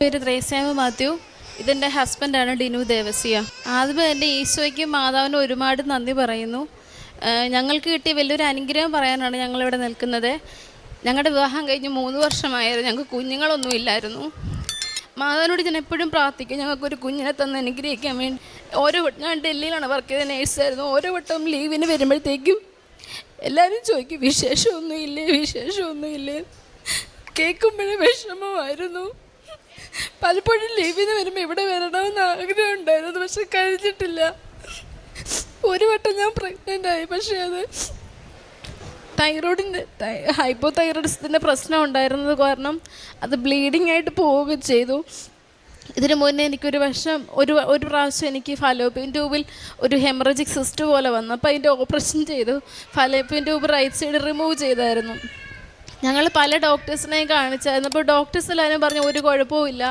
പേര് ത്രേസ്യാമ്മ മാത്യു. ഇതെൻ്റെ ഹസ്ബൻഡാണ് ഡിനു ദേവസ്യ. ആദ്യമേ എൻ്റെ ഈശോയ്ക്കും മാതാവിനും ഒരുപാട് നന്ദി പറയുന്നു. ഞങ്ങൾക്ക് കിട്ടിയ വലിയൊരു അനുഗ്രഹം പറയാനാണ് ഞങ്ങളിവിടെ നിൽക്കുന്നത്. ഞങ്ങളുടെ വിവാഹം കഴിഞ്ഞ് 3 വർഷമായിരുന്നു. ഞങ്ങൾക്ക് കുഞ്ഞുങ്ങളൊന്നും ഇല്ലായിരുന്നു. മാതാവിനോട് ഞാൻ എപ്പോഴും പ്രാർത്ഥിക്കും ഞങ്ങൾക്കൊരു കുഞ്ഞിനെ തന്ന് അനുഗ്രഹിക്കാൻ വേണ്ടി. ഞാൻ ഡൽഹിയിലാണ് വർക്ക് ചെയ്ത നേഴ്സായിരുന്നു. ഓരോ വട്ടം ലീവിന് വരുമ്പോഴത്തേക്കും എല്ലാവരും ചോദിക്കും വിശേഷമൊന്നുമില്ലേ. കേൾക്കുമ്പോഴേ വിഷമമായിരുന്നു. പലപ്പോഴും ലീവിന് വരുമ്പോൾ ഇവിടെ വരണമെന്ന് ആഗ്രഹം ഉണ്ടായിരുന്നു, പക്ഷെ കഴിഞ്ഞിട്ടില്ല. ഒരു വട്ടം ഞാൻ പ്രഗ്നൻ്റായി, പക്ഷേ അത് ഹൈപ്പോതൈറോയിഡിസത്തിൻ്റെ പ്രശ്നം ഉണ്ടായിരുന്നത് കാരണം അത് ബ്ലീഡിങ് ആയിട്ട് പോവുകയും ചെയ്തു. ഇതിനു മുന്നേ എനിക്കൊരു പ്രാവശ്യം എനിക്ക് ഫലോപ്പിയൻ ട്യൂബിൽ ഒരു ഹെമറജിക് സിസ്റ്റ് പോലെ വന്നു. അപ്പോൾ അതിൻ്റെ ഓപ്പറേഷൻ ചെയ്തു. Fallopian tube right side remove ചെയ്തായിരുന്നു. ഞങ്ങൾ പല ഡോക്ടേഴ്സിനെയും കാണിച്ചായിരുന്നു. അപ്പോൾ ഡോക്ടേഴ്സ് എല്ലാവരും പറഞ്ഞു ഒരു കുഴപ്പവും ഇല്ല,